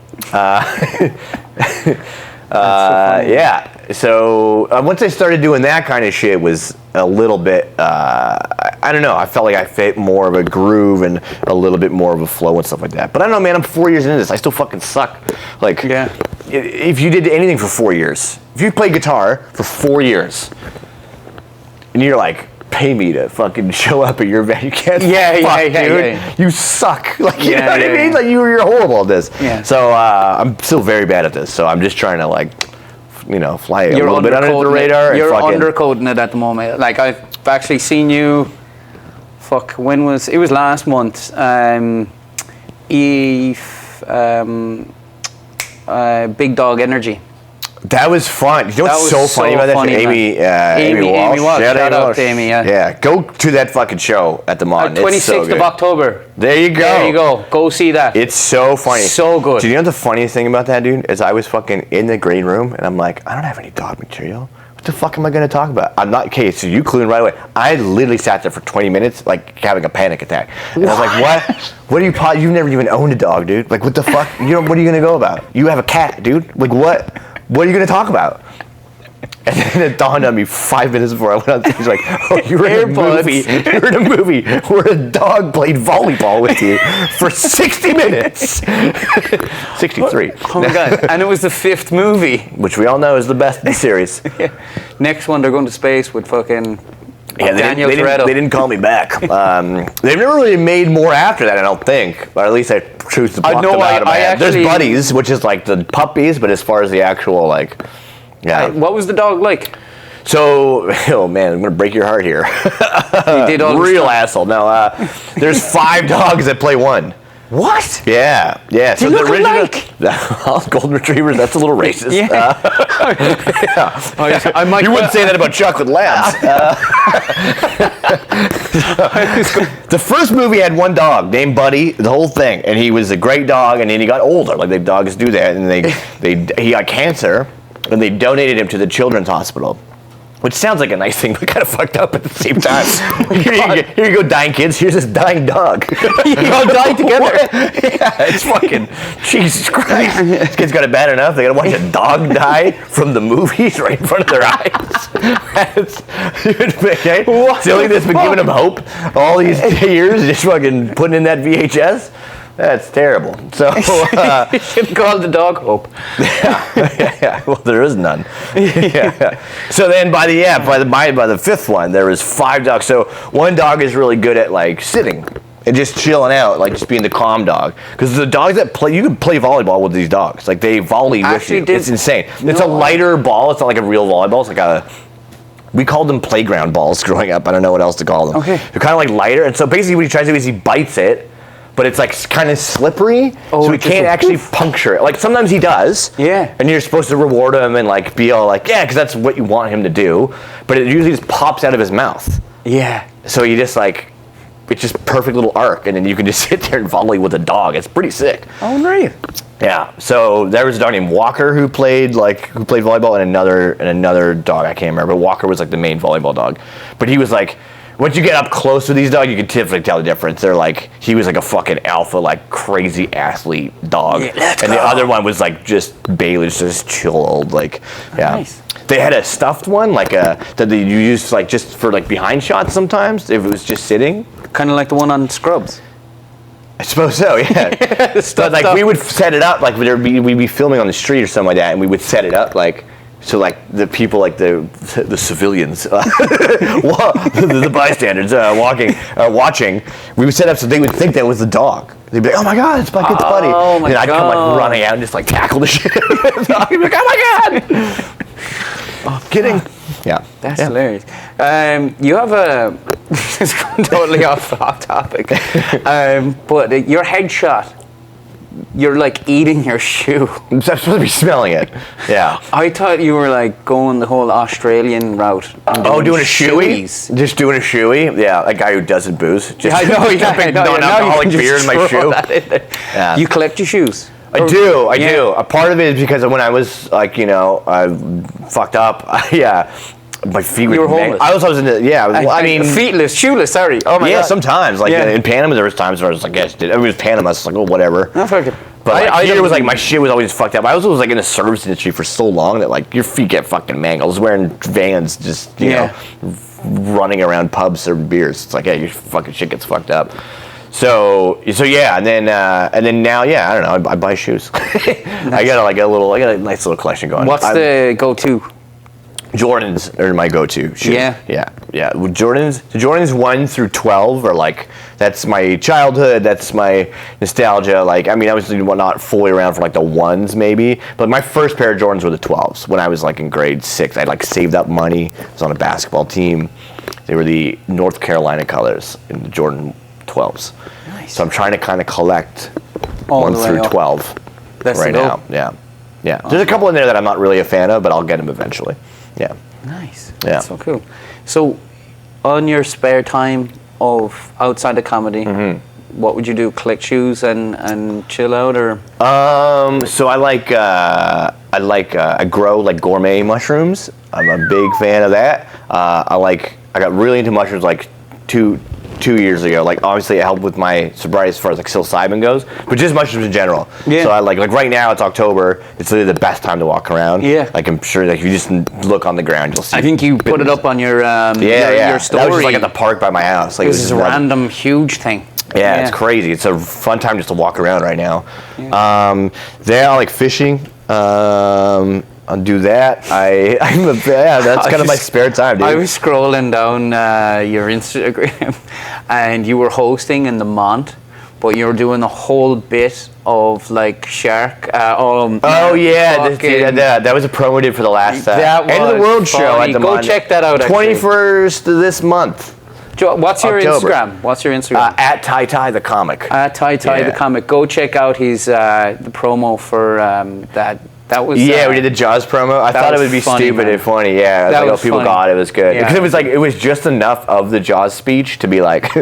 So once I started doing that kind of shit, was a little bit, I don't know, I felt like I fit more of a groove and a little bit more of a flow and stuff like that. But I don't know, man, I'm 4 years into this. I still fucking suck. Like, if you did anything for 4 years, if you played guitar for 4 years, and you're like, pay me to fucking show up at your event, you can't dude. You suck. Like, you know what I mean? Like, you're horrible at this. Yeah. So, I'm still very bad at this. So I'm just trying to, like, fly a little bit under the radar. You're undercoding it at the moment. Like, I've actually seen you, it was last month, Big Dog Energy. That was fun. You know what's so funny about that? Amy Walsh. Shout out to Amy, Yeah, go to that fucking show at the Mon. 26th of October. There you go. Go see that. It's so funny. So good. Do you know the funniest thing about that, dude? Is I was fucking in the green room, and I'm like, I don't have any dog material. What the fuck am I going to talk about? I'm not, okay, so you clued in right away. I literally sat there for 20 minutes, like, having a panic attack. And I was like, what? What are you, you've never even owned a dog, dude. Like, what the fuck? What are you going to go about? You have a cat, dude. Like, what? What are you going to talk about? And then it dawned on me 5 minutes before I went on stage, like, oh, you're in a movie. You're in a movie where a dog played volleyball with you for 60 minutes. 63. Oh my God. And it was the 5th movie. Which we all know is the best in the series. Next one, they're going to space with fucking Yeah, they didn't call me back. They've never really made more after that, I don't think. But at least I choose to block them out of my head. There's Buddies, which is like the puppies, but as far as the actual, like, yeah. What was the dog like? So, oh man, I'm gonna break your heart here. You did all Real asshole. No, there's 5 dogs that play one. What? Yeah. So the look alike. Golden retrievers. That's a little racist. Yeah. You wouldn't say that about chocolate labs. The first movie had one dog named Buddy, the whole thing, and he was a great dog. And then he got older, like the dogs do that, and he got cancer, and they donated him to the Children's Hospital. Which sounds like a nice thing, but kind of fucked up at the same time. Here you go, dying kids. Here's this dying dog. You all die together. Yeah, it's fucking, Jesus Christ. These kids got it bad enough. They got to watch a dog die from the movies right in front of their eyes. Okay? Silly that's been giving them hope all these years, just fucking putting in that VHS. That's terrible. So you should call the dog Hope. Yeah. Well, there is none. Yeah. So then by the 5th one, there was 5 dogs. So one dog is really good at like sitting and just chilling out, like just being the calm dog. Because the dogs that play, you can play volleyball with these dogs. Like they volley with you. It's insane. It's a lighter ball. It's not like a real volleyball. It's like we called them playground balls growing up. I don't know what else to call them. Okay. They're kind of like lighter. And so basically what he tries to do is he bites it. But it's like kind of slippery, so he can't actually puncture it. Like sometimes he does, and you're supposed to reward him and like be all like, yeah, because that's what you want him to do. But it usually just pops out of his mouth. Yeah. So you just like, it's just perfect little arc, and then you can just sit there and volley with a dog. It's pretty sick. Oh, really? Yeah. So there was a dog named Walker who played volleyball, and another dog I can't remember. But Walker was like the main volleyball dog, but he was like. Once you get up close with these dogs, you can typically tell the difference. They're like, he was like a fucking alpha, like crazy athlete dog. Yeah, and the other one was like just Bailey's just chilled, like, yeah. Nice. They had a stuffed one, like that you used like just for like behind shots sometimes, if it was just sitting. Kind of like the one on Scrubs. I suppose so, yeah. But like we would set it up, like we'd be filming on the street or something like that, and we would set it up like, so like the people, like the civilians, the bystanders watching, we would set up so they would think that was the dog. They'd be like, "Oh my God, it's my kid's buddy!" And I'd come like running out and just like tackle the shit. I'd be like, "Oh my God!" Oh, kidding. Yeah, that's hilarious. You have a this is totally off topic, but your headshot. You're like eating your shoe. I'm supposed to be smelling it. Yeah. I thought you were like going the whole Australian route. Doing a shoey? Just doing a shoey? Yeah, a guy who doesn't booze. Just I know. Big non-alcoholic beer in my shoe. Yeah. You collect your shoes? I do. A part of it is because when I was like, I fucked up. My feet were. You were homeless. I was in the, I mean, feetless, shoeless. Sorry. Oh my God. Yeah, sometimes. Like in Panama, there was times where I was like, yes, it was Panama. So I was like, oh, whatever. No, fuck it. But here was like my shit was always fucked up. I was like in the service industry for so long that like your feet get fucking mangled. I was wearing Vans, just you know, running around pubs serving beers. It's like, yeah, your fucking shit gets fucked up. So yeah, and then now, I don't know. I buy shoes. I got a nice little collection going. What's the go-to? Jordans are my go-to shoes. Yeah. Well, Jordans 1 through 12 are like, that's my childhood. That's my nostalgia. Like, I mean, I was not fully around for like the 1s maybe, but my first pair of Jordans were the 12s when I was like in grade 6. I like saved up money. I was on a basketball team. They were the North Carolina colors in the Jordan 12s. Nice. So I'm trying to kind of collect all 1 through 12 right now. Yeah. There's a couple in there that I'm not really a fan of, but I'll get them eventually. Yeah. Nice. Yeah. That's so cool. So, on your spare time of outside of comedy, what would you do? Collect shoes and chill out, or? So I grow like gourmet mushrooms. I'm a big fan of that. I got really into mushrooms like two years ago. Like obviously it helped with my sobriety as far as like psilocybin goes, but just mushrooms in general. Yeah. So I like right now it's October. It's literally the best time to walk around. Yeah. Like I'm sure like if you just look on the ground you'll see. I think you put it up on your your story. That was just like at the park by my house. Like this is a random huge thing. Yeah, it's crazy. It's a fun time just to walk around right now. Yeah. I like fishing. I'll do that. That's kind of my spare time, dude. I was scrolling down your Instagram, and you were hosting in the Mont, but you were doing a whole bit of like shark. That was a promo did for the last that End of the World funny. show at the Go Mont. check that out. 21st of this month. What's your October. Instagram? What's your Instagram? At Ty the Comic. At Ty the Comic. Go check out his the promo for that. That was we did the Jaws promo. I thought it would be funny, stupid man. and funny. Yeah, That like, was people funny. got it was good Yeah. because it was just enough of the Jaws speech to be like.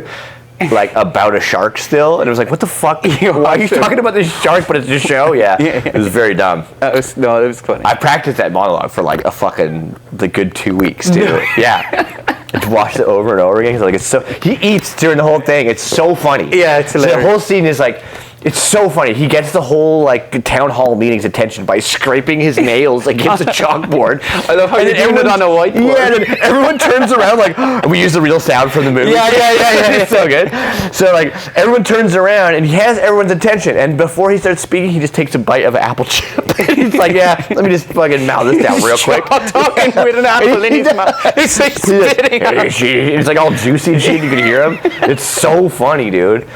Like about a shark still, and it was like, what the fuck? Why are you talking about this shark? But it's a show, it was very dumb. It was funny. I practiced that monologue for like the good 2 weeks too. Yeah, and watched it over and over again. 'Cause, like it's so he eats during the whole thing. It's so funny. Yeah, it's hilarious. So the whole scene is like. It's so funny. He gets the whole like town hall meeting's attention by scraping his nails against a chalkboard. I love how you're doing it on a whiteboard. Yeah, and then everyone turns around like we use the real sound from the movie. Yeah. It's so good. So like everyone turns around and he has everyone's attention. And before he starts speaking, he just takes a bite of an apple chip. He's like, let me just fucking mouth this down real quick. Talking with an apple in his mouth. It's like spitting. It's like all juicy and shit. You can hear him. It's so funny, dude.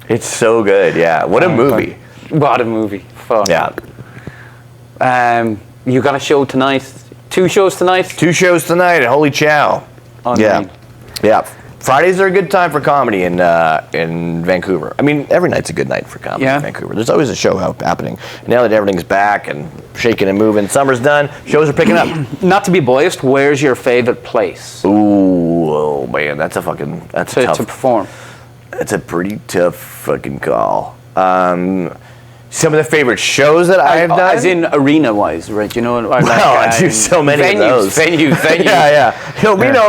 It's so good, yeah. What a movie. What a movie. Fun. Yeah. You got a show tonight. 2 shows tonight. 2 shows tonight at Holy Chow. Online. Yeah. Fridays are a good time for comedy in Vancouver. I mean, every night's a good night for comedy in Vancouver. There's always a show happening. Now that everything's back and shaking and moving, summer's done, shows are picking up. Not to be biased, where's your favorite place? Ooh, oh man, that's tough. To perform. It's a pretty tough fucking call. Some of the favorite shows that I have done, as in arena-wise, right? You know, or like, I do so many of those. Venues. Yeah.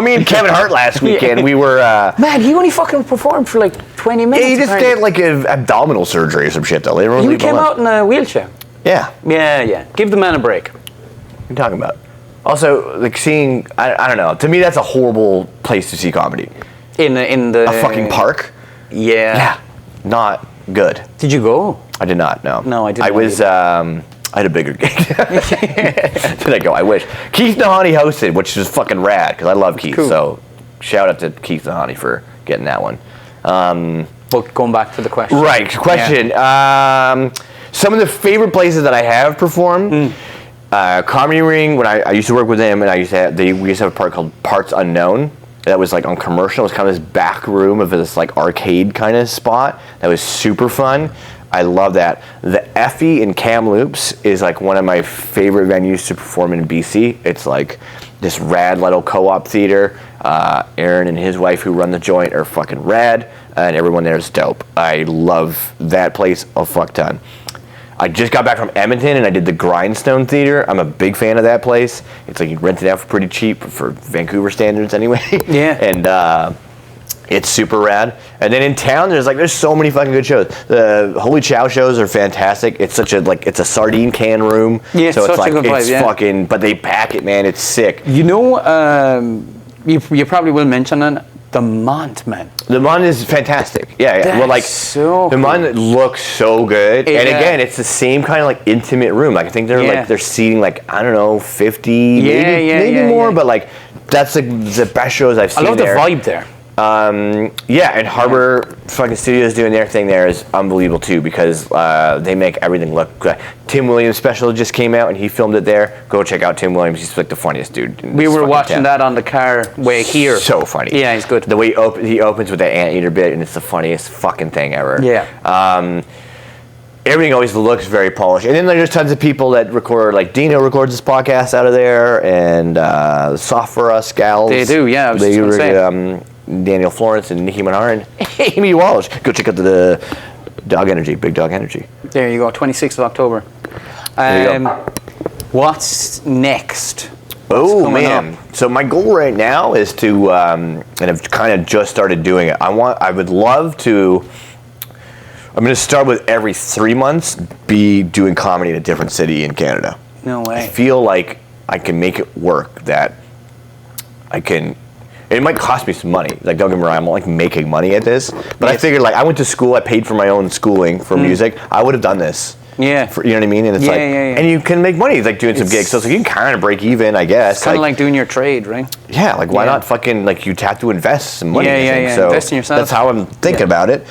Me and Kevin Hart last weekend. We were. Man, he only fucking performed for like 20 minutes. He just had like an abdominal surgery or some shit though. They didn't really You came out in a wheelchair. Yeah. Yeah. Give the man a break. What are you talking about? Also, like seeing, I don't know. To me, that's a horrible place to see comedy. In the A fucking park. Yeah. Not good. Did you go? I did not. No. No, I didn't. I was. I had a bigger gig. Did I go? I wish. Keith Nahani hosted, which was fucking rad because I love Keith. Cool. So, shout out to Keith Nahani for getting that one. But going back to the question. Right. Question. Yeah. Some of the favorite places that I have performed. Comedy Ring. When I used to work with them, and we used to have a part called Parts Unknown. That was like on Commercial. It was kind of this back room of this like arcade kind of spot. That was super fun. I love that. The Effie in Kamloops is like one of my favorite venues to perform in BC. It's like this rad little co-op theater. Aaron and his wife who run the joint are fucking rad, and everyone there is dope. I love that place a fuck ton. I just got back from Edmonton and I did the Grindstone Theater. I'm a big fan of that place. It's like you rent it out for pretty cheap for Vancouver standards anyway. Yeah. And it's super rad. And then in town there's so many fucking good shows. The Holy Chow shows are fantastic. It's such it's a sardine can room. Yeah, so it's such a good place, yeah. fucking, but they pack it, man. It's sick. You know, you probably will mention it. The Mont, man. The Mont is fantastic. Yeah. That's well, like so the Mont looks so good, and Yeah. again, it's the same kind of like intimate room. Like I think they're seating like I don't know 50, maybe more, but like that's the best shows I've seen. I love there. the vibe there. And Harbor fucking Studios doing their thing there is unbelievable too because they make everything look good. Tim Williams' special just came out and he filmed it there. Go check out Tim Williams. He's like the funniest dude. We were watching that on the car way here. So funny. Yeah, he's good. The way he opens with that anteater bit and it's the funniest fucking thing ever. Yeah. Everything always looks very polished. And then there's tons of people that record, like Dino records his podcast out of there, and Soft for Us gals. They do, yeah. I was just gonna say. Daniel Florence and Nikki Menard and Amy Walsh. Go check out the Dog Energy, Big Dog Energy. There you go, 26th of October. There you go. What's next? Oh man! So my goal right now is to, and I've kind of just started doing it. I would love to. I'm going to start with every 3 months be doing comedy in a different city in Canada. No way. I feel like I can make it work. That I can. It might cost me some money. Like don't get me wrong, I'm not like making money at this. But I figured like I went to school. I paid for my own schooling for music. I would have done this Yeah. You know what I mean? And it's like, and you can make money like doing some gigs. So you can kind of break even, I guess. It's kind of like doing your trade, right? Yeah, like why not fucking like you have to invest some money? Yeah. So invest in yourself. that's how I'm thinking about it.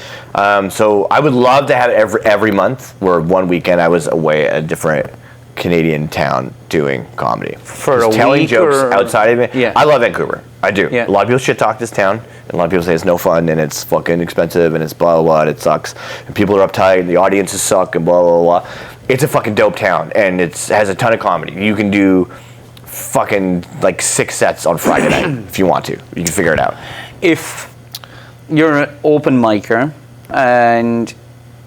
So I would love to have every month where one weekend I was away at a different Canadian town doing comedy. For just a telling week jokes or? outside of it. Yeah. I love Vancouver. I do. Yeah. A lot of people shit talk this town, and a lot of people say it's no fun and it's fucking expensive and it's blah blah blah. And it sucks. And people are uptight and the audiences suck and blah blah blah. It's a fucking dope town and it has a ton of comedy. You can do fucking like 6 sets on Friday night if you want to. You can figure it out. If you're an open micer and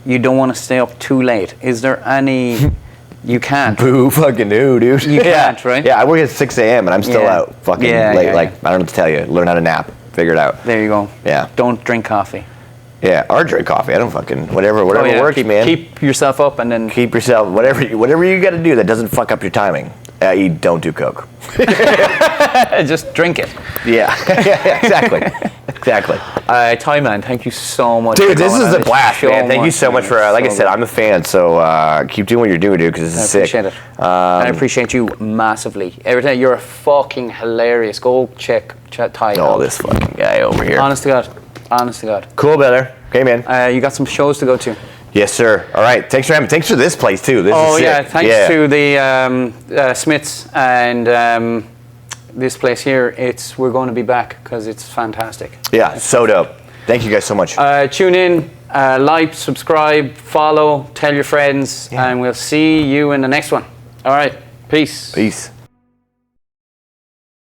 you don't want to stay up too late, is there any? You can't. Boo fucking no, dude. You can't, right? Yeah, I work at 6 a.m. and I'm still out fucking late. Like, I don't know what to tell you. Learn how to nap. Figure it out. There you go. Yeah. Don't drink coffee. Yeah, or drink coffee. I don't fucking, whatever works, man. Keep yourself up and then... Keep yourself, whatever you got to do that doesn't fuck up your timing. Don't do coke. Just drink it. Yeah, exactly. Exactly. Ty, man, thank you so much. Dude, this is a blast, man. Thank you so much for, like I said, I'm a fan, so keep doing what you're doing, dude, because this is sick. I appreciate it. I appreciate you massively. Every time, you're a fucking hilarious. Go check Ty out. Oh, this fucking guy over here. Honest to God. Cool, brother. Okay, man. You got some shows to go to. Yes, sir. All right. Thanks for having me. Thanks for this place, too. This is sick. Thanks to the Smiths and this place here. We're going to be back because it's fantastic. Yeah, so dope. Thank you guys so much. Tune in, like, subscribe, follow, tell your friends, and we'll see you in the next one. All right. Peace. Peace.